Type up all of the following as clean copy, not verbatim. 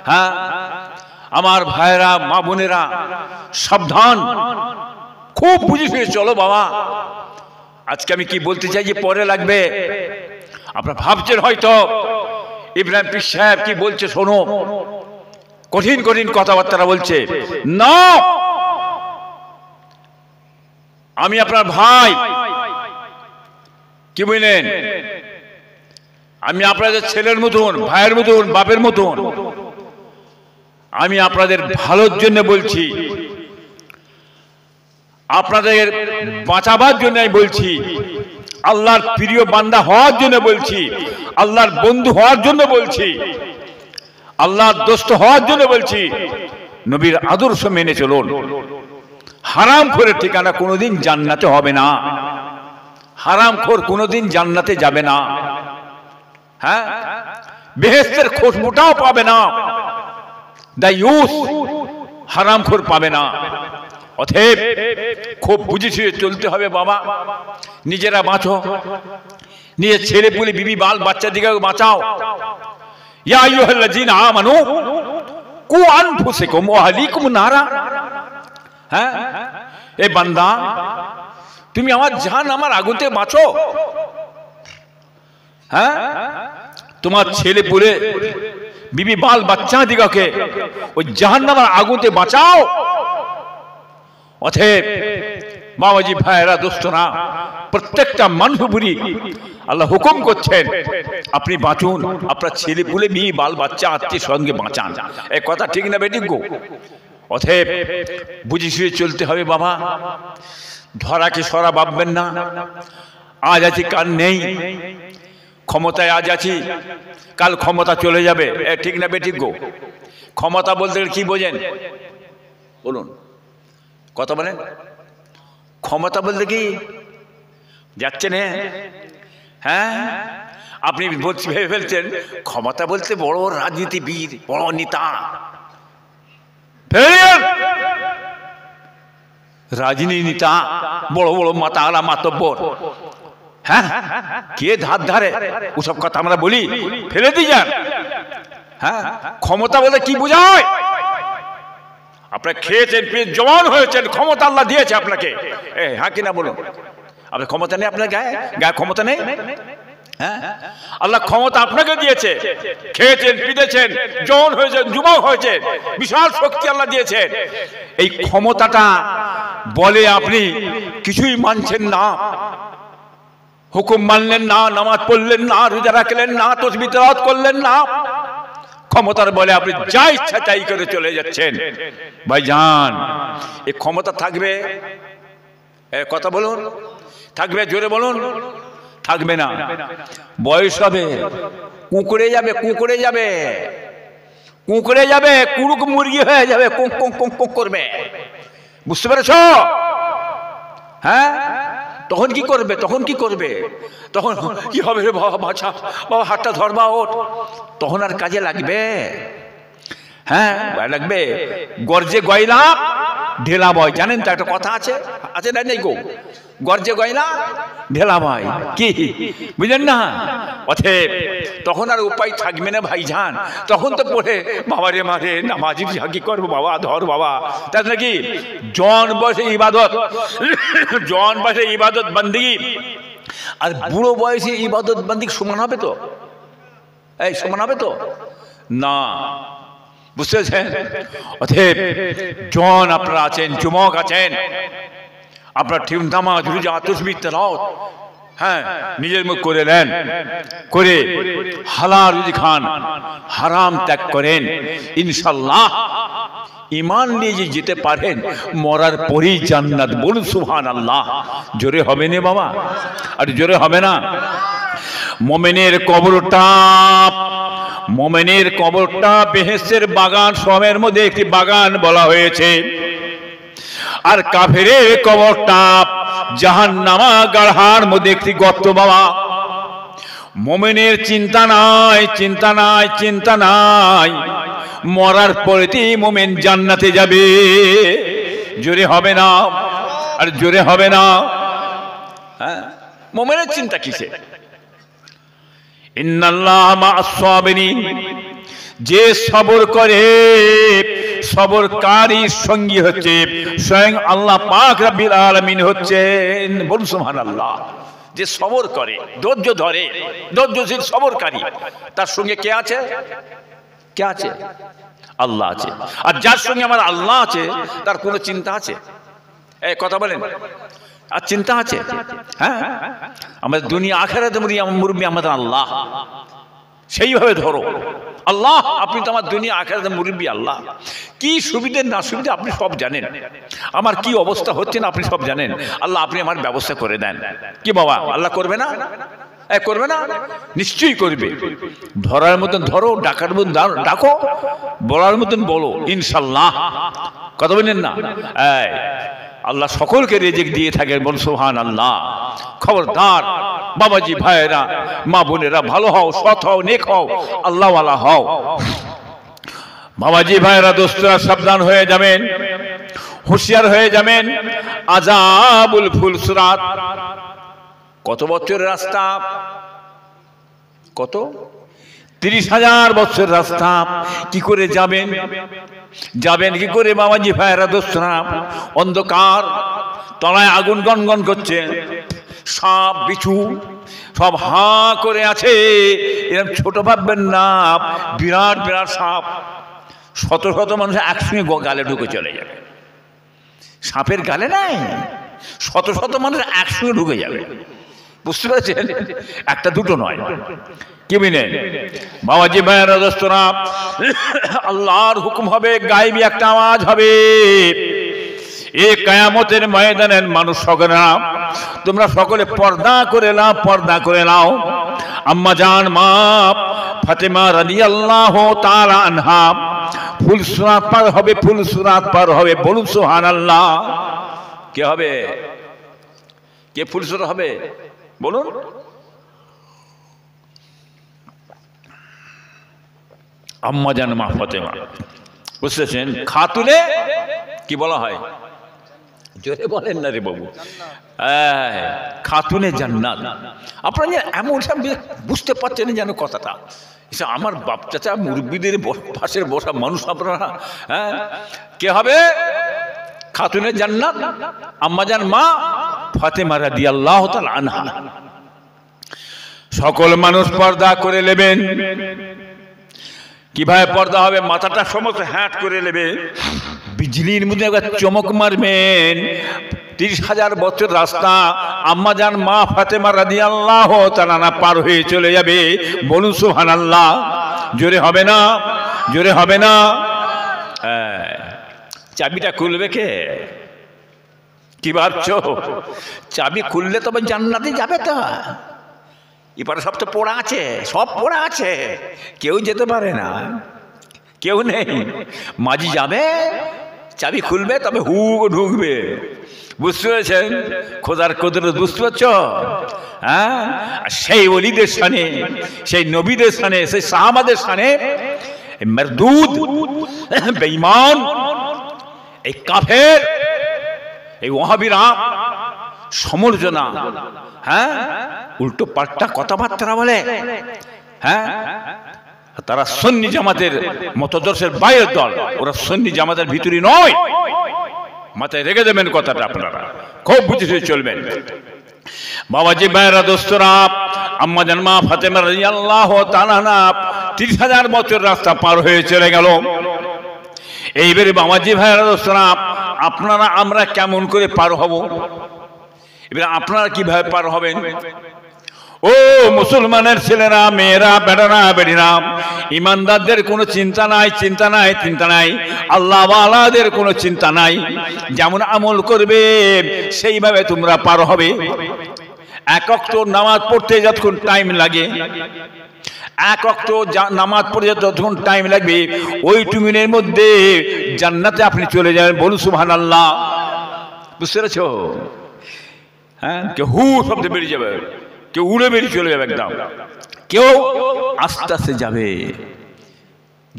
হ্যাঁ, আমার ভাইরা মা বোনেরা সাবধান, খুব বুঝে শুয়ে চলো বাবা। আজকে আমি কি বলতে চাই যে পরে লাগবে, আপনারা ভাবছেন হয়তো ইব্রাহিম পীর সাহেব কি বলছে শোনো, কঠিন কঠিন কথাবার্তা বলছে। না, আমি আপনার ভাই, কি বুঝলেন, আমি আপনাদের ছেলের মতন, ভাইয়ের মতন, বাপের মতন। আমি আপনাদের ভালোর জন্য বলছি, আপনাদের বাঁচাবার জন্য আমি বলছি, আল্লাহর প্রিয় বান্দা হওয়ার জন্য বলছি, আল্লাহর বন্ধু হওয়ার জন্য বলছি, আল্লাহর দোস্ত হওয়ার জন্য বলছি। নবীর আদর্শ মেনে চলুন। হারামখোরের ঠিকানা কোনোদিন জান্নাতে হবে না, হারামখোর কোনোদিন জান্নাতে যাবে না। হ্যাঁ, বেহেশতের খুশবুটাও পাবে না, দায়ুস হারামখোর পাবে না। অতএব খুব বুঝে শুয়ে চলতে হবে বাবা। নিজেরা বাঁচো, নিজের ছেলে পুলে বিবি বাল বাচ্চা দিকে বাঁচাও। ইয়া আইয়ুহাল্লাযীনা আমানু কু আনফুসাকুম ওয়া আহলিকুম নারা। হ্যাঁ, এ বান্দা, তুমি আমার জান আমার আগুতে বাঁচো। হ্যাঁ, তোমার ছেলে পুলে বিবি বাল বাচ্চা দিগকে ওই জাহান্নামের আগুতে বাঁচাও। অতএব বাবাজি ভাইরা দোস্তরা, প্রত্যেকটা মানুষ বুড়ি আল্লাহ হুকুম করছেন আপনি বাঁচুন, আপনার ছেলে পুলে বিবি বাল বাচ্চা আত্মীয় সঙ্গে বাঁচান। এই কথা ঠিক না বেঠিক গো? অতএব বুঝে শুয়ে চলতে হবে বাবা। ধরাকে সরা ভাববেন না, আজ আছি কাল নেই, ক্ষমতায় আজ আছি কাল ক্ষমতা চলে যাবে। ঠিক না বেঠিক গো? ক্ষমতা বলতে কি বোঝেন বলুন, কথা বলেন। ক্ষমতা বলতে কি যাচ্ছেন? হ্যাঁ, আপনি ভেবে ফেলছেন ক্ষমতা বলতে বড় রাজনীতিবিদ, বড় নেতা। রাজনীতি নেতা, বড় বড় মাতালা মাতব্বর। হ্যাঁ, কে ধার ধারে ওসব কথা আমরা বলি, ফেলে দিয়ে যান। হ্যাঁ, ক্ষমতা বলতে কি বোঝায়? আপনারা খেয়েছেন, পেয়ে জওয়ান হয়েছেন, ক্ষমতা আল্লাহ দিয়েছে আপনাকে। হ্যাঁ কিনা বলুন? আপনার ক্ষমতা নেই, আপনার গায়ে গায়ে ক্ষমতা নেই? হ্যাঁ, আল্লাহ ক্ষমতা আপনাকে দিয়েছে, খেয়েছেন, পিতেছেন, জওয়ান হয়েছেন, যুবক হয়েছেন, বিশাল শক্তি আল্লাহ দিয়েছেন। এই ক্ষমতাটা বলে আপনি কিছুই মানছেন না, হুকুম মানলেন না, নামাজ পড়লেন না, রোজা রাখলেন না, তাসবিহ তেলাওয়াত করলেন না। ক্ষমতার বলে আপনি যা ইচ্ছা তাই করে চলে যাচ্ছেন। ভাইজান, এই ক্ষমতা থাকবে? কথা বলুন, থাকবে? জোরে বলুন। থাকবে না, বয়স হবে, কুঁকড়ে যাবে, কুঁকড়ে যাবে, কুঁকড়ে যাবে, কুড়ুক মুরগি হয়ে যাবে, কুঁক কুঁক কুঁক কুঁক করবে। বুঝতে পেরেছ? হ্যাঁ, তখন কি করবে? তখন কি করবে? তখন কি হবে? রে বাবা বাছা, বাবা হাতটা ধরবা, ওঠ। তখন আর কাজে লাগবে? হ্যাঁ, লাগবে। গর্জে গয়লা ঢেলা বয়, জানেন তো একটা কথা আছে, আছে না নেই গো? গর্জে গয়লা ঢেলা বয়, কি বুঝলেন না? অতএব তখন আর উপায় থাকবে না ভাইজান। তখন তো পড়ে বাবারে মারে নামাজি কি করবো বাবা, ধর বাবা। তাই নাকি জন বয়সে ইবাদত, জন বয়সে ইবাদত বন্দেগি আর বুড়ো বয়সে ইবাদত বন্দেগি সমান হবে তো? এই সমান হবে তো না? বুঝতে পেরেছেন? অতএব জন আপনারা আছেন, যুবক আছেন, আপনার ঠিক নামাজ রোজা তাসবিহ তেলাওয়াত হ্যাঁ নিজের মুখ করে নেন, করে হালাল রুজি খান, হারাম ত্যাগ করেন। ইনশাআল্লাহ ঈমান নিয়ে যে যেতে পারেন, মরার পরেই জান্নাত। বলুন সুবহানাল্লাহ। জোরে হবে না বাবা? আর জোরে হবে না? মুমিনের কবরটা, মুমিনের কবরটা বেহেশতের বাগান সবের মধ্যে একটি বাগান বলা হয়েছে। আর কাফেরের কবরটা জাহান্নামা গাড়হার মধ্যে একটি গর্ত বাবা। মুমিনের চিন্তা নাই, চিন্তা নাই, চিন্তা নাই, মরার পরেই মুমিন জান্নাতে যাবে। জোরে হবে না? আর জোরে হবে না? হ্যাঁ, মুমিনের চিন্তা কিসে? ইন্নাল্লাহা মা'আস সাবিরিন, যে সবর করে, সবরকারীর সঙ্গী হচ্ছে স্বয়ং আল্লাহ পাক রব্বুল আলামিন হচ্ছেন। বলুন সুবহানাল্লাহ। যে সবর করে, ধৈর্য ধরে, ধৈর্যশীল সবরকারী, তার সঙ্গে কে আছে? কে আছে? আল্লাহ আছে। আর যার সঙ্গে আমার আল্লাহ আছে তার কোনো চিন্তা আছে? এই কথা বলেন, আর চিন্তা আছে? হ্যাঁ, আমাদের দুনিয়া আখিরাতে মুরব্বি আমাদের আল্লাহ। সেইভাবে ধরো আল্লাহ, আপনি তো আমার দুনিয়া আখিরাতে মুরব্বি আল্লাহ। কি সুবিধে না সুবিধে আপনি সব জানেন, আমার কি অবস্থা হচ্ছে না আপনি সব জানেন। আল্লাহ আপনি আমার ব্যবস্থা করে দেন। কি বাবা, আল্লাহ করবে না? করবে না? নিশ্চয়ই করবে। ধরার মতন ধরো, ডাকার মতন ডাকো, বলার মতন বলো, ইনশাল্লাহ। কথা বলেন না? আল্লাহ সকলকে রিজিক দিয়ে থাকেন। বল সুবহানাল্লাহ। খবরদার বাবাজি ভাইয়েরা, মা বোনেরা, ভালো হও, সৎ হও, নেক হও, আল্লাহওয়ালা হও। বাবাজি ভাইয়েরা, দোস্তরা, সাবধান হয়ে যাবেন, হুঁশিয়ার হয়ে যাবেন। আযাবুল ফুলসরাত কত বছরের রাস্তা? কত? 30,000 বছর রাস্তা। কি করে যাবেন? যাবেন কি করে বাবাজি ভাইয়েরা, দোস্তরা? অন্ধকার, তলায় আগুন গনগন করছে, সাপ বিছু সব হাঁ করে আছে। এরকম ছোট ভাববেন না, বিরাট বিরাট সাপ। শত শত মানুষ একসঙ্গে গালে ঢুকে চলে যাবে। সাপের গালে নাই, শত শত মানুষ একসঙ্গে ঢুকে যাবে। বুঝতে পারছেন? একটা দুটো নয়। কি বিনেন বাবাজি ভাইয়েরা, দোস্তরা? আল্লাহর হুকুম হবে, গায়েবী একটা আওয়াজ হবে। এই কিয়ামতের ময়দানের মানুষ সকলেরা, তোমরা সকলে পর্দা করে নাও, পর্দা করে নাও। আম্মা জান মা ফাতেমা রাদিয়াল্লাহু তাআলা আনহা ফুলসরাত পার হবে, ফুলসরাত পার হবে। বলুন সুবহানাল্লাহ। কে হবে? কে ফুলসরাত হবে? বলুন। আম্মা জান মা ফাতেমা, বুঝতেছেন? খাতুনে কি বলা হয়? জোরে বলেন না রে বাবু। খাতুনে জান্নাত। আপনারা এমন বুঝতে পারছেন যেন কথাটা। আমার বাপ চাচা মুরব্বীদের পাশের বসা মানুষ আপনারা। হ্যাঁ, কে হবে? খাতুনে জান্নাত আম্মাজান মা ফাতেমা রাদিয়াল্লাহু তাআলা আনহা। সকল মানুষ পর্দা করে নেবেন। কিভাবে পর্দা হবে? মাথাটা সমস্ত হ্যাট করে নেবে, বিজলির মধ্যে চমক মারবেন। 30,000 বছর রাস্তা আম্মাজান মা ফাতেমা রাদিয়াল্লাহু তাআলা পার হয়ে চলে যাবে। বলুন সুবহানাল্লাহ। জোরে হবে না? জোরে হবে না? চাবিটা খুলবে কে? কি ভাবছো? চাবি খুললে তবে জান্নাতে যাবে। তো এবারে সব তো পোড়া আছে, সব পোড়া আছে, কেউ যেতে পারে না, কেউ নেই। মাঝি যাবে, চাবি খুলবে, তবে হু ঢুকবে। বুঝতে পেরেছেন খোদার কুদরত? বুঝতে পারছ? হ্যাঁ, সেই ওলিদের সানে, সেই নবীদের সানে, সেই সাহাবাদের সানে মারদুদ, বেঈমান, এই কাফের, এই ওয়াহাবিরা সমালোচনা, হ্যাঁ, উল্টো পাল্টা কথাবার্তা বলে। হ্যাঁ, তারা সুন্নি জামাতের মতদর্শের বাইরের দল, ওরা সুন্নি জামাতের ভিতরে নয়। মাথায় রেখে দেবেন কথাটা, আপনারা খুব বুঝে চলবেন। বাবাজি ভাইরা, দোস্তরা, আম্মাজান মা ফাতেমা রাদিয়াল্লাহু তাআলা আনহা 30,000 বছর রাস্তা পার হয়ে চলে গেল। এইবারে বাবাজি ভাইরা, দোস্তরা, আপনারা আমরা কেমন করে পার হব? এবার আপনারা কিভাবে পার হবেন? ও মুসলমানের ছেলেরা, মেয়েরা, বেটারা, বেটিরা, ইমানদারদের কোনো চিন্তা নাই, চিন্তা নাই, চিন্তা নাই। আল্লাহওয়ালাদের কোনো চিন্তা নাই। যেমন আমল করবে সেইভাবে তোমরা পার হবে। এক ওয়াক্ত নামাজ পড়তে যতক্ষণ টাইম লাগে, এক ওয়াক্ত নামাজ পড়তে যতক্ষণ টাইম লাগবে, ওই টুমিনের মধ্যে জান্নাতে আপনি চলে যাবেন। বলুন সুবহানাল্লাহ। বুঝতে পেরেছ? হ্যাঁ, কেউ হু শব্দে বেরিয়ে যাবে, কেউ উড়ে বেরিয়ে চলে যাবে একদম, কেউ আস্তে আস্তে যাবে।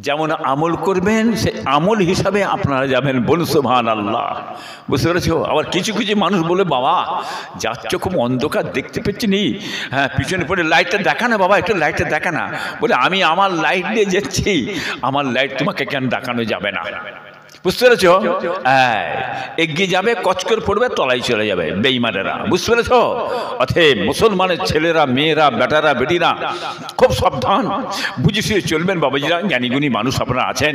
যেমন আমল করবেন সে আমল হিসাবে আপনারা যাবেন। বলুন সুবহানাল্লাহ। বুঝতে পেরেছো? আবার কিছু কিছু মানুষ বলে, বাবা যাচ্ছ খুব অন্ধকার, দেখতে পেয়েছি নি, হ্যাঁ পিছনে পড়ে লাইটটা দেখা না বাবা, একটু লাইটটা দেখা না। বলে আমি আমার লাইট দিয়ে যাচ্ছি, আমার লাইট তোমাকে কেন দেখানো যাবে না? বুঝতে পেরেছো? এগিয়ে যাবে, কচকর পড়বে, তলায় চলে যাবে বেঈমানেরা। বুঝতে পেরেছো? অতএব মুসলমানের ছেলেরা, মেয়েরা, বেটারা, বেটিরা খুব সাবধান, বুঝে শুয়ে চলবেন। বাবাজিরা, জ্ঞানীগুণী মানুষ আপনারা আছেন,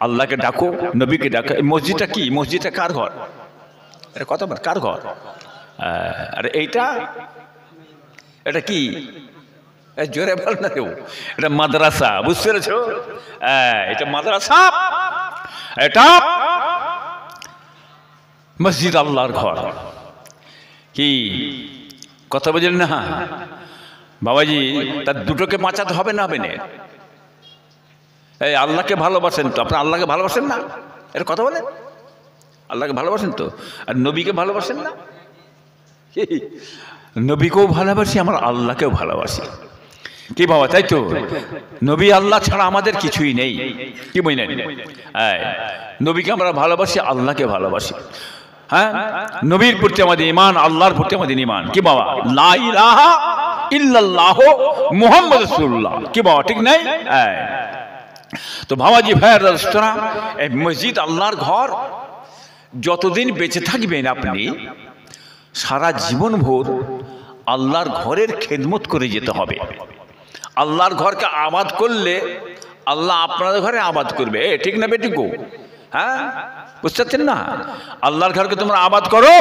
আল্লাহকে ডাকো, নবীকে ডাকো। এই মসজিদটা কি? মসজিদটা কার ঘর? এটা কত কার ঘর? আর এইটা এটা কি? জোরে বল না কেউ। এটা মাদ্রাসা। বুঝতে পেরেছো? এটা মাদ্রাসা, এটা মসজিদ, আল্লাহর ঘর। কি কথা বললেন না বাবাজি? তার দুটোকে বাঁচাতে হবে না? হবে না? এই আল্লাহকে ভালোবাসেন তো? আপনার আল্লাহকে ভালোবাসেন না? এটা কথা বলেন। আল্লাহকে ভালোবাসেন তো? আর নবীকে ভালোবাসেন না? নবীকেও ভালোবাসি, আমার আল্লাহকেও ভালোবাসি। কি বাবা, তাই তো? নবী আল্লাহ ছাড়া আমাদের কিছুই নেই। কি বুঝলেন? নবীকে আমরা ভালোবাসি, আল্লাহকে ভালোবাসি। হ্যাঁ, নবীর প্রতি আমাদের ঈমান, আল্লাহর প্রতি আমাদের ঈমান। কি বাবা? লা ইলাহা ইল্লাল্লাহ মুহাম্মদ রাসূলুল্লাহ। কি বাবা, ঠিক নাই? তো বাবাজি ভাইয়েরা, এই মসজিদ আল্লাহর ঘর। যতদিন বেঁচে থাকবেন আপনি সারা জীবন ভোর আল্লাহর ঘরের খেদমত করে যেতে হবে। আল্লাহর ঘরকে আবাদ করলে আল্লাহ আপনাদের ঘরে আবাদ করবে। ঠিক না বেটিকো? হ্যাঁ, বুঝতে পারছেন না? আল্লাহর ঘরকে তোমরা আবাদ করো,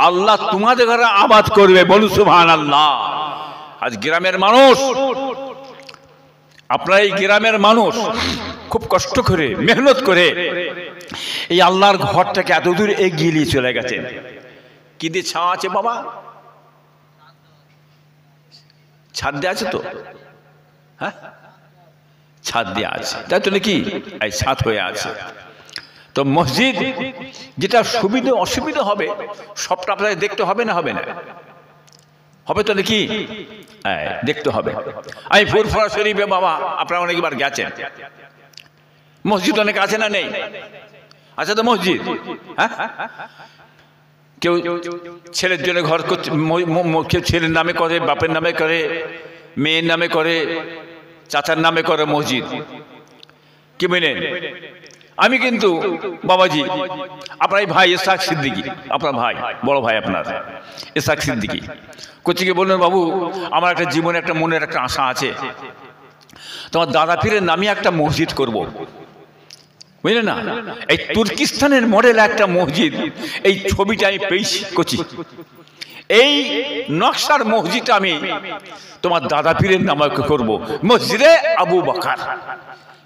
আল্লাহ তোমাদের ঘরে আবাদ করবে। বলুন সুবহানাল্লাহ। আজ গ্রামের মানুষ, আপনারা এই গ্রামের মানুষ খুব কষ্ট করে, মেহনত করে এই আল্লাহর ঘরটাকে এত দূর এগিয়ে নিয়ে চলে গেছেন। কি দিয়ে ছাদ আছে বাবা? ছাদ দেওয়া আছে তো? হ্যাঁ, ছাদ দেওয়া আছে, তাই তো নাকি? এই ছাদ হয়ে আছে। তো মসজিদ যেটা সুবিধা অসুবিধা হবে সবটা আপনাকে দেখতে হবে না? হবে না? হবে তো নাকি? দেখতে হবে। আমি ফুরফুরা শরীফে বাবা, আপনারা অনেকবার গেছেন, মসজিদ অনেক আছে না নেই? আছে তো মসজিদ। হ্যাঁ, কেউ ছেলের জন্য ঘর করছে, কেউ ছেলের নামে করে, বাপের নামে করে, মেয়ের নামে করে, চাচার নামে করে মসজিদ। কি বুঝলেন? আমি কিন্তু বাবাজি, আপনার ভাই ইসহাক সিদ্দিকী, আপনার ভাই, বড় ভাই আপনার ইসহাক সিদ্দিকী কোচিকে বললেন, বাবু আমার একটা জীবনে একটা মনের একটা আশা আছে, তোমার দাদা পীরের নামে একটা মসজিদ করব। বুঝলেন না? এই তুর্কিস্তানের মডেল একটা মসজিদ, এই ছবিটা আমি পেয়েছি কোচি। এই নকশার মসজিদটা আমি তোমার দাদা পীরের নামে করব, মসজিদে আবু বকর।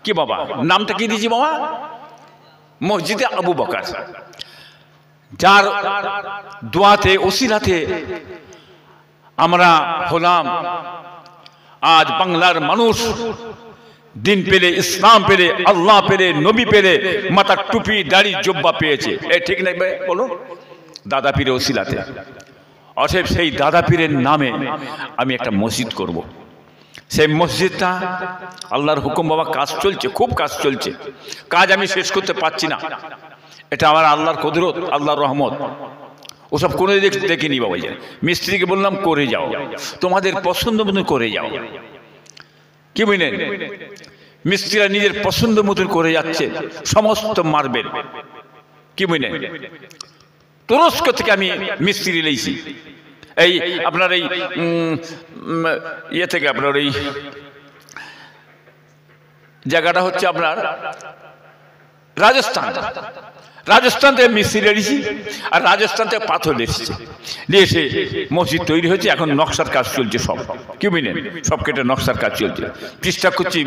কি বাবা, নামটা কি দিয়েছি বাবা? মসজিদে আবু বকর। যার দোয়াতে, ওসিলাতে আমরা হলাম আজ বাংলার মানুষ দিন পেলে, ইসলাম পেলে, আল্লাহ পেলে, নবী পেলে, মাথার টুপি, দাড়ি, জব্বা পেয়েছে। ঠিক নাই বলুন? দাদা পীরের ওসিলাতে। অতএব সেই দাদা পীরের নামে আমি একটা মসজিদ করব। সেই মসজিদটা আল্লাহর হুকুম বাবা, কাজ চলছে, খুব কাজ চলছে। কাজ আমি শেষ করতে পারছি না। এটা আমার আল্লাহর কুদরত, আল্লাহর রহমত। ওসব কোনো দেখিনি বাবা। মিস্ত্রিকে বললাম করে যাও, তোমাদের পছন্দ মতো করে যাও। কি বুঝলেন? মিস্ত্রিরা নিজের পছন্দ মতন করে যাচ্ছে, সমস্ত মার্বেল। কি বুঝলেন? তুরস্ক থেকে আমি মিস্ত্রি লেইছি। এই আপনার এই ইয়ে থেকে, আপনার এই জায়গাটা হচ্ছে আপনার রাজস্থান। রাজস্থান থেকে মিস্ত্রি এসেছি, আর রাজস্থান থেকে পাথর এসেছে, নিয়ে এসে মসজিদ তৈরি হয়েছে। এখন নকশার কাজ চলছে সব। কি বুঝলেন? সব কেটে নকশার কাজ চলছে। চেষ্টা করছি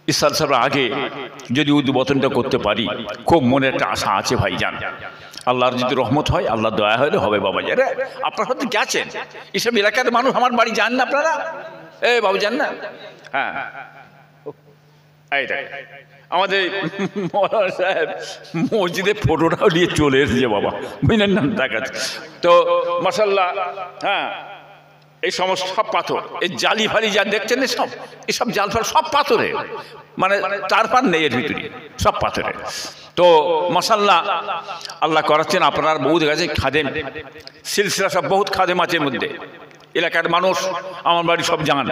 ইসাল সাহেব আগে যদি উদ্বোধনটা করতে পারি, খুব মনে একটা আশা আছে ভাইজান। আল্লাহর যদি রহমত হয়, আল্লাহর দয়া হলে হবে বাবা। যারা আপনারা হয়তো গেছেন, এসব এলাকার মানুষ আমার বাড়ি যান না আপনারা? বাবু যান না? হ্যাঁ, আমাদের মৌলানা সাহেব মসজিদে ফটোটাও নিয়ে চলে এসেছে বাবা, বুঝলেন না? দেখাচ্ছে তো মাশাআল্লাহ। হ্যাঁ, এই সমস্ত সব পাথর, এই জালি ফালি যা দেখছেন এসব জাল ফাল সব পাথরে, মানে তার পার নেই এর ভিতরে, সব পাথরে। তো মাশাআল্লাহ আল্লাহ করাচ্ছেন, আপনার বহুত কাছে খাদেম সিলসিলা সব বহুত খাদেম আছে এর মধ্যে। এলাকার মানুষ আমার বাড়ি সব জানান,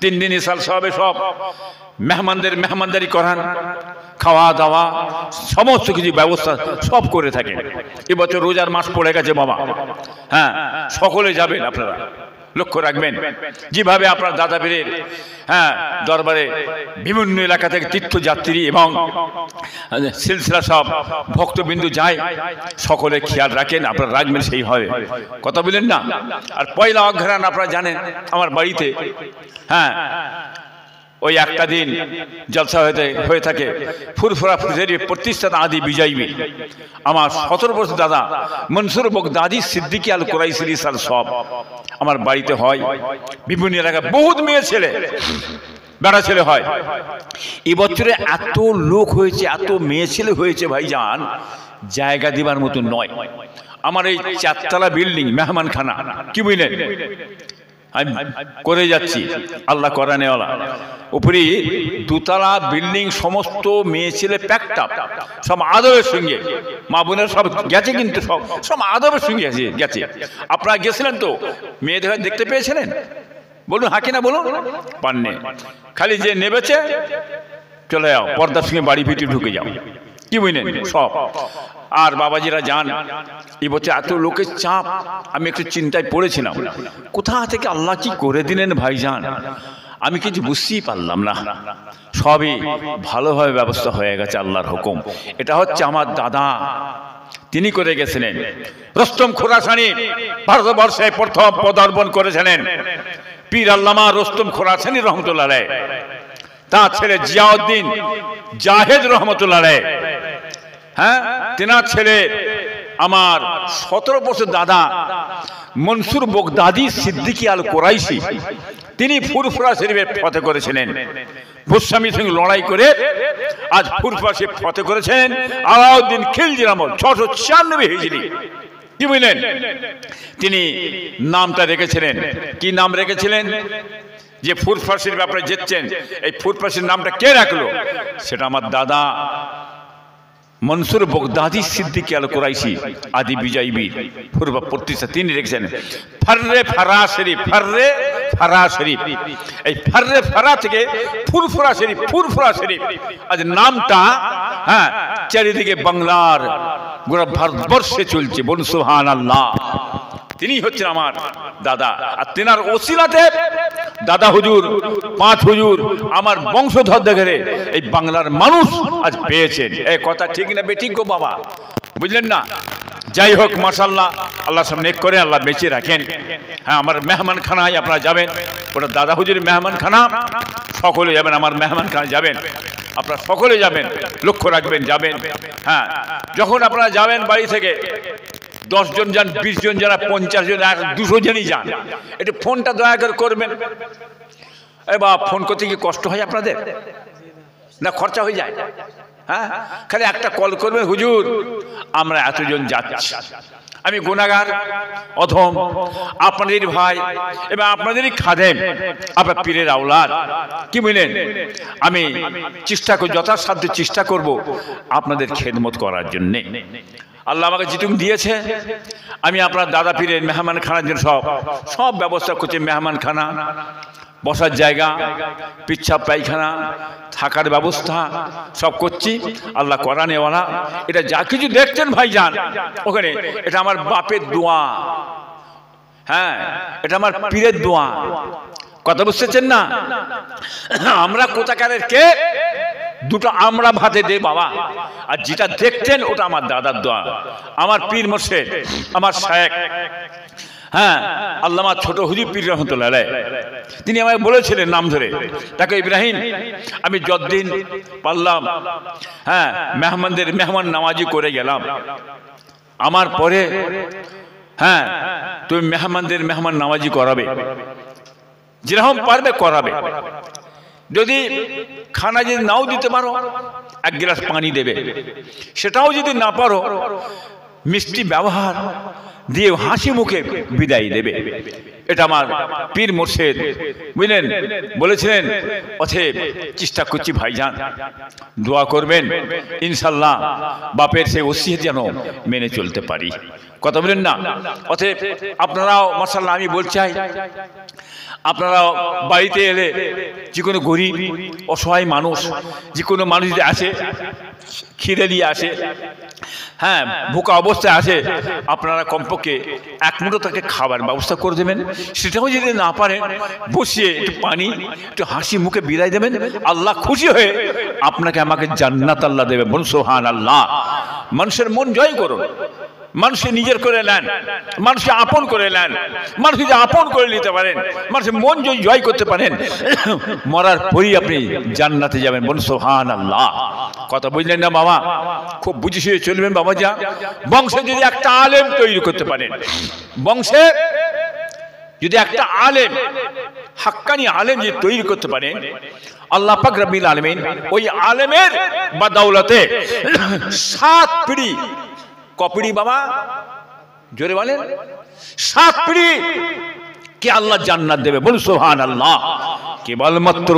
3 দিন ইসাল সবে সব মেহমানদারি করান, খাওয়া দাওয়া সমস্ত কিছু ব্যবস্থা সব করে থাকেন। এবছর রোজার মাস পড়ে গেছে বাবা, হ্যাঁ সকলে যাবেন, আপনারা লক্ষ্য রাখবেন যেভাবে আপনার দাদা পীরের দরবারে বিভিন্ন এলাকা থেকে তীর্থযাত্রী এবং সিলসিলা সব ভক্তবিন্দু যায়, সকলে খেয়াল রাখেন, আপনারা রাখবেন সেই হবে, কথা বলেন না। আর পয়লা অঘ্রাণ আপনারা জানেন আমার বাড়িতে ওই একটা দিন জলসা হয়ে থাকে, ফুরফুরা ফুরফুরি প্রতিষ্ঠাতা আদি বিজয়ী আমার 17 বছর দাদা মনসুর বগদাদি সিদ্দিকী আল কুরাইশি সাল সব আমার বাড়িতে হয়। বিভিন্ন এলাকায় বহুত মেয়ে ছেলে বেড়া ছেলে হয়। এবছরে এত লোক হয়েছে, এত মেয়ে ছেলে হয়েছে ভাইজান, জায়গা দিবার মতো নয়। আমার এই 4 তলা বিল্ডিং মেহমানখানা, কি বুঝলেন, আমি করে যাচ্ছি, আল্লাহ করানেওয়ালা। উপরে 2 তলা বিল্ডিং, সমস্ত মেয়ে ছেলে প্যাকটা, সব আদবের সঙ্গে, মা বোনের সব গেছে, কিন্তু সব আদবের সঙ্গে গেছে। আপনারা গেছিলেন তো, মেয়েদের দেখতে পেয়েছিলেন? বলুন হাঁকে না, বলুন পাননে, খালি যে নেবেছে চলে যাও, পর্দার সঙ্গে বাড়ি ভিতরে ঢুকে যাও, কি বুঝলেন সব। আর বাবাজিরা যান, এবছর এত লোকের চাপ, আমি একটু চিন্তায় পড়েছিলাম, কোথা থেকে আল্লাহ কি করে দিলেন ভাইজান, আমি কিছু বুঝতেই পারলাম না। সবই ভালোভাবে ব্যবস্থা হয়ে গেছে, আল্লাহর হুকুম। এটা হচ্ছে আমার দাদা, তিনি করে গেছিলেন। রুস্তম খোরাসানি ভারতবর্ষে প্রথম পদার্পণ করেছিলেন, পীর আল্লামা রুস্তম খোরাসানি রহমতুল্লাহ আলাইহ, তার ছেলে জিয়াউদ্দিন জাহেদ রহমতুল্লাহ আলাইহ, তেনার ছেলে আমার 17 বছর দাদা মনসুর বগদাদি সিদ্দিকী আল কুরাইশি, তিনি ফুরফুরা শরীফে ফতেহ করেছিলেন। গোস্বামীর সঙ্গে লড়াই করে আজ ফুরফুরা শরীফ ফতেহ করেছেন আলাউদ্দিন খিলজির আমল 696 হিজরি, কি বুঝলেন। তিনি নামটা রেখেছিলেন, কি নাম রেখেছিলেন, যে ফুরফুরা শরীফ আপনারা যেচ্ছেন, এই ফুরফুরা শরীফ নামটা কে রাখলো, সেটা আমার দাদা মনসুর বগদাদি সিদ্দিকী আল কুরাইশি আদি বিজয়ী বীর ফুরফুরা প্রতিষ্ঠা, তিনি রেখেছেন ফাররে ফারা শরীফ, ফাররে ফারা শরীফ। এই ফাররে ফারা থেকে ফুরফুরা শরীফ, ফুরফুরা শরীফ আজ নামটা চারিদিকে বাংলার গোটা ভারতবর্ষে চলছে, বলুন সুবহানাল্লাহ। তিনি হচ্ছেন আমার দাদা, আর তেনার ওসিলাতে দাদা হুজুর 5 হুজুর আমার বংশধর দেখে এই বাংলার মানুষ আজ পেয়েছেন। এই কথা ঠিক না বেঠিক গো বাবা, বুঝলেন না। যাই হোক মাশাআল্লাহ, আল্লাহ সামনে করে আল্লাহ বেঁচে রাখেন। আমার মেহমানখানায় আপনারা যাবেন, ওটা দাদা হুজুরের মেহমানখানা, সকলে যাবেন, আমার মেহমানখানায় যাবেন, আপনারা সকলে যাবেন, লক্ষ্য রাখবেন, যাবেন। যখন আপনারা যাবেন বাড়ি থেকে 10 জন যান, 20 জন যান, 50 জন, 200 জনই যান, একটু ফোনটা দয়া করে করবেন। এবার ফোন করতে কি কষ্ট হয় আপনাদের না, খরচা হয়ে যায়? খালি একটা কল করবেন, হুজুর আমরা এতজন যাচ্ছি, আমি গুনাহগার অধম, আপনাদের ভাই এবং আপনাদেরই খাদেম, আপনার পীরের আওলাদ, কি বুঝলেন। আমি চেষ্টা করব, যথাসাধ্য চেষ্টা করব আপনাদের খেদমত করার জন্যে। আল্লাহ আমাকে যেটুকু দিয়েছে, আমি আপনার দাদা পীরের মেহমানখানার জন্য সব ব্যবস্থা করছি। মেহমানখানা, বসার জায়গা, পিচ্ছাপ পায়খানা, থাকার ব্যবস্থা সব করছি, আল্লাহ করানেওয়ালা। এটা যা কিছু দেখছেন ভাইজান ওখানে, এটা আমার বাপের দোয়া, এটা আমার পীরের দোয়া, কথা বুঝতেছেন না। আমরা কোথাকারের কে, দুটো আমরা ভাতে দে বাবা, আর যেটা দেখছেন ওটা আমার দাদার দোয়া, আমার পীর মুর্শিদ, আমার শায়েখ আল্লামা ছোট হুজুর পীর রহমতুল্লাহ আলাইহ, তিনি আমাকে বলেছিলেন নাম ধরে, তাকে ইব্রাহিম আমি যতদিন পারলাম মেহমান নামাজি করে গেলাম, আমার পরে তুমি মেহমান নামাজি করাবে, যেরকম পারবে করাবে। যদি খানা যদি নাও দিতে পারো, 1 গ্লাস পানি দেবে, সেটাও যদি না পারো মিষ্টি ব্যবহার, দিয়ে হাসি মুখে বিদায় দেবে। এটা আমার পীর মুর্শিদ বুঝলেন বলেছিলেন। অতএব চেষ্টা করছি ভাইজান, দোয়া করবেন ইনশাল্লাহ বাপের সেই ওসিয়ত যেন মেনে চলতে পারি, কথা বলেন না। অতএব আপনারাও মাশাআল্লাহ, আমি বলতে চাই আপনারা বাড়িতে এলে যে কোনো গরিব অসহায় মানুষ, যে কোনো মানুষ যদি আসে খিদে দিয়ে আসে, হ্যাঁ ভোকা অবস্থায় আসে, আপনারা কমপক্ষে এক মুঠো তাকে খাবার ব্যবস্থা করে দেবেন। সেটাও যদি না পারেন বসিয়ে একটু পানি একটু হাসি মুখে বিদায় দেবেন। আল্লাহ খুশি হয়ে আপনাকে আমাকে জান্নাত আল্লাহ দেবে। বলুন সুবহানাল্লাহ। মানুষের মন জয় করুন, মানুষকে নিজের করে নেন, মানুষকে আপন করে নেন। মানুষ যদি আপন করে নিতে পারেন, মানুষের মন যদি জয় করতে পারেন, মরার পরই আপনি জান্নাতে যাবেন। বলুন সুবহানাল্লাহ। কথা বুঝলেন না বাবা? খুব বুঝে শুয়ে চলবেন বাবা। যা বংশে যদি একটা আলেম তৈরি করতে পারেন, বংশে যদি একটা আলেম হাক্কানি আলেম যদি তৈরি করতে পারেন, আল্লাহ পাক রব্বুল আলামিন ওই আলেমের বাদৌলতে 7 পিঢ়ি, কপিড়ি বাবা জোরে বলেন, 7 পিঢ়ি কে আল্লাহ জান্নাত দেবে। বলুন সুবহানাল্লাহ। কেবলমাত্র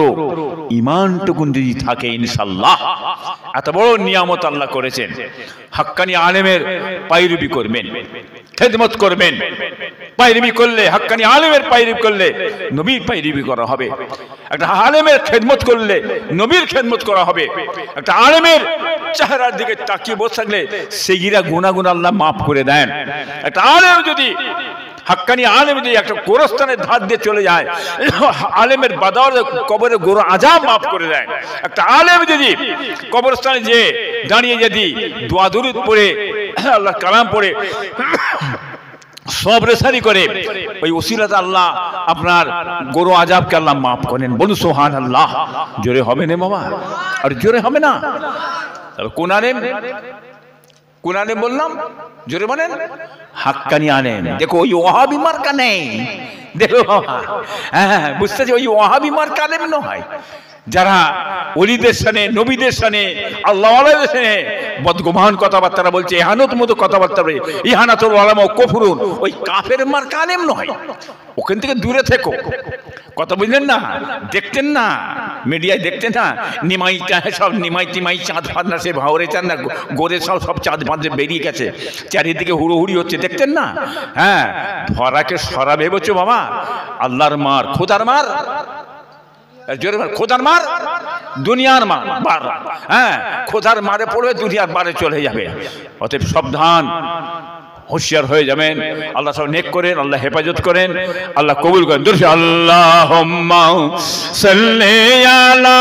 ঈমানটুকু যদি থাকে ইনশাআল্লাহ। এত বড় নিয়ামত আল্লাহ করেছেন। হাক্কানি আলেমের পায়রবি করবেন, খেদমত করবেন। পায়রবি করলে, হাক্কানি আলেমের পায়রবি করলে নবীর পায়রবি করা হবে। একটা আলেমের খেদমত করলে নবীর খেদমত করা হবে। একটা আলেমের চেহারার দিকে তাকিয়ে বসে থাকলে সেগিরা গুনাহ আল্লাহ মাফ করে দেন। একটা আলেম যদি, হাক্কানি আলেম যদি একটা গোরস্থানের ধার দিয়ে চলে যায়, আলেমের বাদাওয়াতে কবরে গোর আযাব মাফ করে দেয়। একটা আলেম যদি কবরস্থানে যে দাঁড়িয়ে যদি দোয়া দুরূদ পড়ে, আল্লাহর কালাম পড়ে, সব রেসারি করে, ওই ওসিলাতে আল্লাহ আপনার গোর আযাবকে আল্লাহ মাফ করেন। বলুন সুবহানাল্লাহ। জোরে হবে না বাবা? আর জোরে হবে না? কোন আলেম? কোন আলেম বললাম? জোরে বলেন। হাক্কানি আলেম। দেখো ওই ওয়াহাবি মার্কা নেই, দেখো হ্যাঁ বুঝতেছি, ওই ওয়াহাবি মার্কা আলেম নয় যারা ওলিদের সানে, নবীদের সানে, আল্লাহওয়ালাদের সানে বদগুমান কথাবার্তা বলছে, ইহানত মতো কথাবার্তা বলে, ইহানাতুল উলামা কুফরুন, ওই কাফের মার্কা আলেম নয়। ওখান থেকে দূরে থেকো। কথা বুঝলেন না? দেখতেন না মিডিয়ায়, দেখতেন না নিমাইটা সব নিমাই টিমাই চাঁদ ফাঁদ না, সে ভাওরে চাঁদ না গোরে সব চাঁদ ফাঁদে বেরিয়ে গেছে, চারিদিকে হুড়োহুড়ি হচ্ছে, দেখতেন না? হ্যাঁ ধরাকে সরা ভেবেছো বাবা? আল্লাহর মার, খোদার মার, জোরে মার, খোদার মার, দুনিয়ার মার, হ্যাঁ খোদার মারে পড়বে, দুনিয়ার বারে চলে যাবে। অতএব সাবধান, হুঁশিয়ার হয়ে যাবেন। আল্লাহ সব নেক করেন, আল্লাহ হেফাজত করেন, আল্লাহ কবুল করেন। দুরূদ আল্লাহুম্মা সাল্লি আলা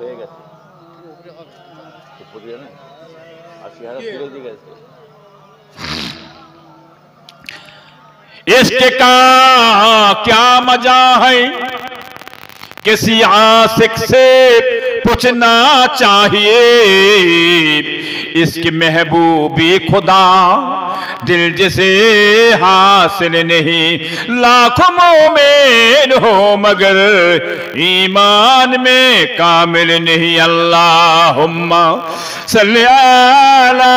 হয়ে গেছে इश्क का क्या मजा है, किसी आशिक से पूछना चाहिए। इसकी महबूबी खुदा दिल जिसे हासिल नहीं, लाखों मोमिन हो मगर ईमान में कामिल नहीं। अल्लाहुम्मा सल्ली अला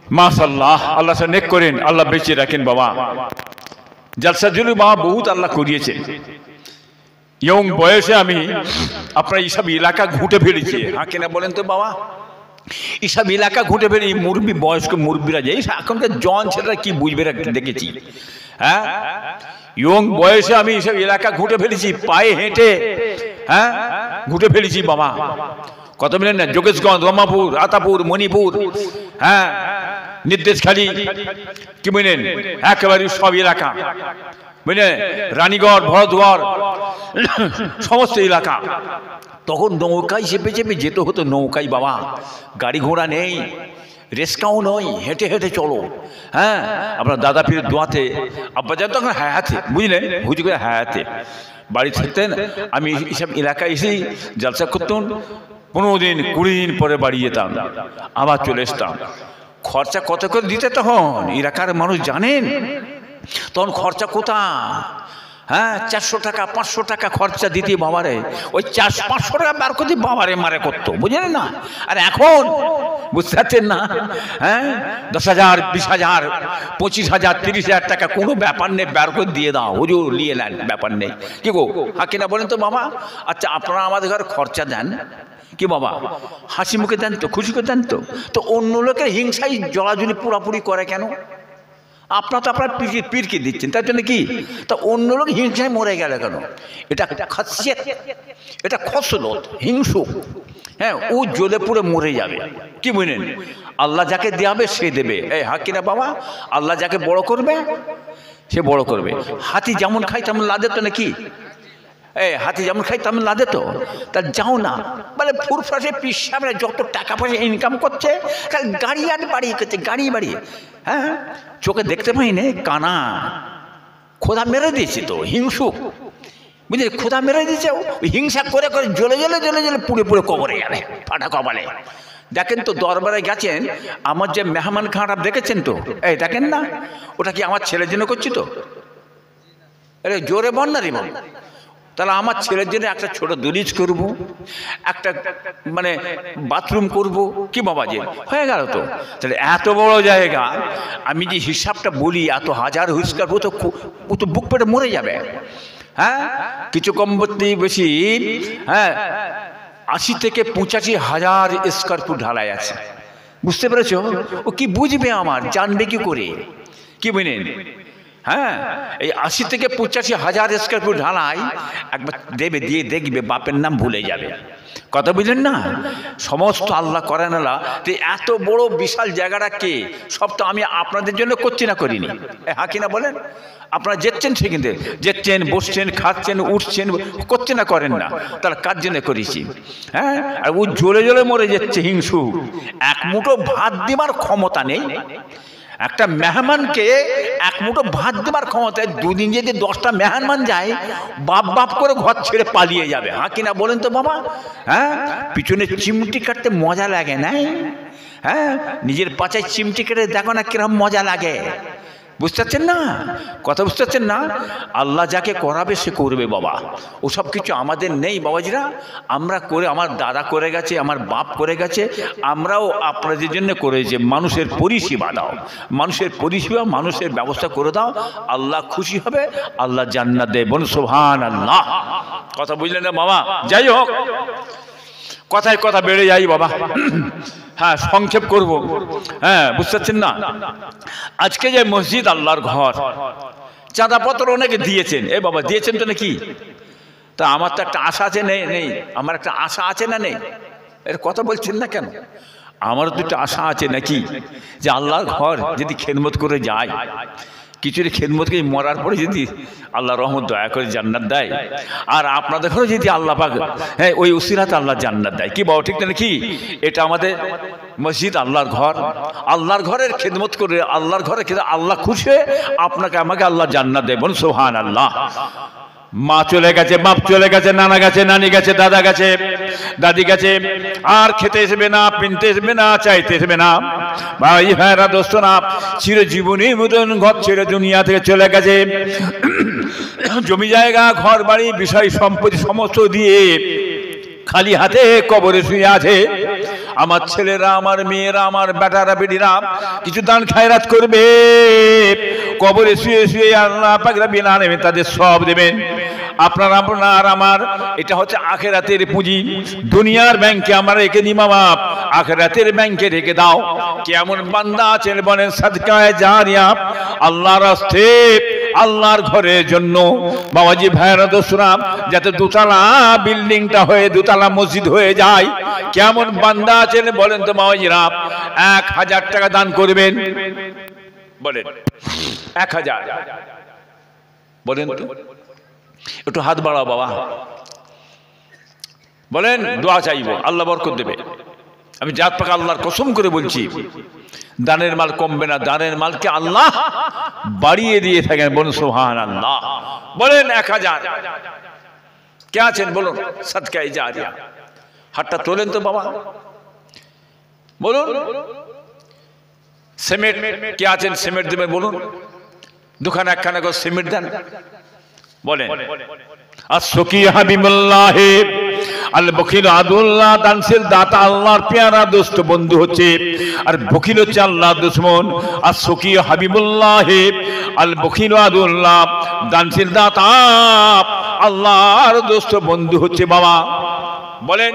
মাশাআল্লাহ। আল্লাহ সে নেক করেন, আল্লাহ বেঁচে রাখেন বাবা। জলসা জুলুস বাবা বহুত আল্লাহ করিয়েছে। ইয়ং বয়সে আমি আপনার এইসব এলাকা ঘুঁটে ফেলেছি। হ্যাঁ কেনা বলেন তো বাবা? এইসব এলাকা ঘুঁটে ফেলে মুরব্বী, বয়স্ক মুরব্বীরা যে এখনকার জন ছেলেরা কি বুঝবে দেখেছি। হ্যাঁ ইয়ং বয়সে আমি এইসব এলাকা ঘুঁটে ফেলেছি, পায়ে হেঁটে হ্যাঁ ঘুঁটে ফেলেছি বাবা। কত মিলেন না? যোগেশগঞ্জ, রমাপুর, আতাপুর, মণিপুর, হ্যাঁ নির্দেশখালী, কি বলেন একেবারে সব এলাকা, বুঝলেন রানীগড়, ভরতগড়, সমস্ত এলাকা। তখন নৌকায় চেপে চেপে যেতে হতো, নৌকায় বাবা, গাড়ি ঘোড়া নেই, রেস্কাও নয়, হেঁটে হেঁটে চলো। হ্যাঁ আপনার দাদা পীরের দোয়াতে আব্বা যান তখন হায়াতে, বুঝলেন হুজুর করে হায়াতে বাড়ি থাকতেন। আমি এইসব এলাকায় এসেই জলসা করতাম। 15 দিন 20 দিন পরে বাড়ি যেতাম, আবার চলে আসতাম। খরচা কত করে দিতে তখন এলাকার মানুষ জানেন? তখন খরচা কোথায়? হ্যাঁ, 400 টাকা 500 টাকা খরচা দিতে বাবারে, ওই 400-500 টাকা বার করতে বাবারে মারে করতো, বুঝলেন না? আর এখন বুঝতে পারছেন না? হ্যাঁ, 10,000 20,000 25,000 30,000 টাকা কোনো ব্যাপার নেই, বার করে দিয়ে দাও হুজুর, নিয়ে নেন, ব্যাপার নেই। কি গো, হ্যাঁ কিনা বলেন তো বাবা? আচ্ছা, আপনারা আমাদের ঘরে খরচা দেন কি বাবা? হাসি মুখে দেন তো, খুশি করে দেন তো? তো অন্য লোকের হিংসায় জলাজলি পুরাপুরি করে কেন? আপনার তো আপনার পীরকে দিচ্ছেন, তার জন্য কি? তা অন্য লোক হিংসায় মরে গেল কেন? এটা খাসিয়ত, এটা খসলত, হিংসুক। হ্যাঁ, ও জ্বলে পুড়ে মরে যাবে। কি বুঝলেন? আল্লাহ যাকে দেবে সে দেবে। এই হ্যাঁ কিনা বাবা? আল্লাহ যাকে বড় করবে সে বড় করবে। হাতি যেমন খায় তেমন লাদে তো নাকি? এই হাতি যেমন খাই তেমন লাদে তো? তা যাও না বলে ফুরফুরে পিসাবরা যত টাকা পয়সা ইনকাম করছে, গাড়ি আর বাড়ি করছে, গাড়ি বাড়ি। হ্যাঁ, চোখে দেখতে পাই না, কানা। খোদা মেরে দিয়েছে তো, হিংসুক, বুঝলি? খোদা মেরে দিয়েছে, হিংসা করে করে জ্বলে জ্বলে জ্বলে জ্বলে পুড়ে পুড়ে কবরে যাবে, ফাটা কপালে। দেখেন তো, দরবারে গেছেন, আমার যে মেহমান খারাপ দেখেছেন তো? এই দেখেন না, ওটা কি আমার ছেলের জন্য করছি তো? আরে জোরে বল না রে বাবা। তাহলে আমার ছেলের জন্য একটা ছোট দলিজ করব, একটা মানে বাথরুম করব, কি বাবা যে হয়ে গেল তো? তাহলে এত বড় জায়গা, আমি যে হিসাবটা বলি, এত হাজার হুইস্কার ও তো বুক পেটে মরে যাবে। হ্যাঁ, কিছু কম বলতে বেশি, হ্যাঁ 80 থেকে 85,000 স্কোয়ার ফুট ঢালাই আছে, বুঝতে পেরেছ? ও কি বুঝবে আমার, জানবে কি করে? কি বুঝলেন? হ্যাঁ, এই 80 থেকে 85,000 স্কোয়ার ফুট ঢালাই একবার দেবে, দিয়ে দেখবে বাপের নাম ভুলে যাবে। কথা বুঝলেন না? সমস্ত আল্লাহ করেন আল্লাহ। তো এত বড় বিশাল জায়গাটা কে? সব তো আমি আপনাদের জন্য করছি না, করিনি? হ্যাঁ কিনা বলেন? আপনারা যেচ্ছেন সেখান থেকে, যেচ্ছেন, বসছেন, খাচ্ছেন, উঠছেন, করছেন না, করেন না? তাহলে কার জন্য করেছি? হ্যাঁ, আর ও জ্বলে জ্বলে মরে যাচ্ছে হিংসু। এক মুঠো ভাত দেবার ক্ষমতা নেই। একটা মেহমানকে এক মুঠো ভাত দেবার ক্ষমতায়, দুদিন যদি 10টা মেহমান যায়, বাপ বাপ করে ঘর ছেড়ে পালিয়ে যাবে। হ্যাঁ কিনা বলেন তো বাবা? হ্যাঁ, পিছনে চিমটি কাটতে মজা লাগে না? হ্যাঁ, নিজের পাছায় চিমটি কেটে দেখো না কিরকম মজা লাগে। বুঝতে পারছেন না কথা? বুঝতে পারছেন না? আল্লাহ যাকে করাবে সে করবে বাবা। ওসব কিছু আমাদের নেই বাবাজিরা। আমরা করে, আমার দাদা করে গেছে, আমার বাপ করে গেছে, আমরাও আপনাদের জন্য করেছি। মানুষের পরিষেবা দাও, মানুষের পরিষেবা, মানুষের ব্যবস্থা করে দাও, আল্লাহ খুশি হবে, আল্লাহ জান্নাত দেয়। বলুন সুবহানাল্লাহ। কথা বুঝলেন না বাবা? যাই হোক, কথায় কথা বেড়ে যাই বাবা। হ্যাঁ, সংক্ষেপ করব। হ্যাঁ, বুঝতে পারছেন না? আজকে যে মসজিদ, আল্লাহর ঘর, চাঁদাপত্র অনেকে দিয়েছেন। এ বাবা, দিয়েছেন তো নাকি? তা আমার তো একটা আশা আছে, নেই নেই? আমার একটা আশা আছে না নেই? এর কথা বলছেন না কেন? আমারও দুটো আশা আছে নাকি, যে আল্লাহর ঘর যদি খেদমত করে যায়, কিছুর খেদমত করে মরার পরে যদি আল্লাহ রহমত দয়া করে জান্নাত দেয়, আর আপনাদের ঘরে যদি আল্লাহ পাক, হ্যাঁ, ওই উসিলাতে আল্লাহ জান্নাত দেয়, কি বাবা ঠিক না নাকি? এটা আমাদের মসজিদ, আল্লাহর ঘর, আল্লাহর ঘরের খেদমত করে, আল্লাহর ঘরে খেদে আল্লাহ খুশি হয়ে আপনাকে আমাকে আল্লাহ জান্নাত দেয়। বলুন সুবহানাল্লাহ। মা চলে গেছে, বাপ চলে গেছে, নানা গেছে, নানি গেছে, দাদা গেছে, দাদি গেছে, আর খেতে আসবে না, পিনতে আসবে না, চাইতে আসবে না। ভাই ভাইরা, দোস্তরা, চিরজীবনী মতন ঘর ছেড়ে দুনিয়া থেকে চলে গেছে। জমি জায়গা, ঘর বাড়ি, বিষয় সম্পত্তি সমস্ত দিয়ে খালি হাতে কবরে শুয়ে আছে। আমার ছেলেরা, আমার মেয়েরা, আমার বেটারা বেটিরা কিছু দান খায়রাত করবে, কবরে শুয়ে শুয়ে আল্লাহ পাক রব্বুল আলামিন তাদের সব দেবেন। আপনার আমার এটা হচ্ছে আখিরাতের পুঁজি। দুনিয়ার ব্যাংকে আমরা রেখে দিই মা বাপ, আখিরাতের ব্যাংকে রেখে দাও। কেমন বান্দা আছেন বলেন, সাদকায়ে জারিয়া, আল্লাহর রাস্তে, আল্লাহর ঘরের জন্য। বাবাজি ভাইরা দোসরা, যাতে দোতলা বিল্ডিংটা হয়ে দোতলা মসজিদ হয়ে যায়, কেমন বান্দা আছেন বলেন তো বাবাজিরা? 1000 টাকা দান করবেন, বলেন 1000, বলেন তো, একটু হাত বাড়াও বাবা, বলেন, দোয়া চাইবো, আল্লাহ বরকত দেবে। আমি জাত পাক আল্লাহর কসম করে বলছি, দানের মাল কমবে না, দানের মালকে আল্লাহ বাড়িয়ে দিয়ে থাকেন। বলুন সুবহানাল্লাহ। বলেন 1000 কে আছেন বলুন, সাদকায়ে জারিয়া। হাতটা তোলেন তো বাবা, বলুন। সিমেন্ট কে আছেন সিমেন্ট দেবেন বলুন, দোকানে একখানা করে সিমেন্ট দেন বলেন। আসকি হাবিবুল্লাহ আল বখিল আদুল্লাহ, দানশীল দাতা আল্লাহর পেয়ারা দোস্ত বন্ধু হচ্ছে, আর বখিল হচ্ছে আল্লাহর দুশমন। আসকি হাবিবুল্লাহ আল বখিল আদুল্লাহ, দানশীল দাতা আল্লাহর দোস্ত বন্ধু হচ্ছে বাবা। বলেন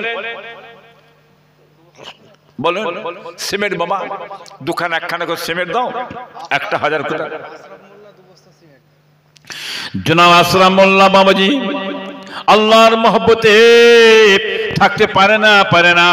বলেন সিমেন্ট বাবা, দোকানে একখানা করে সিমেন্ট দাও, 1000 করে। জনাব আসলাম মোল্লা বাবাজি আল্লাহর মহব্বতে থাকতে পারে না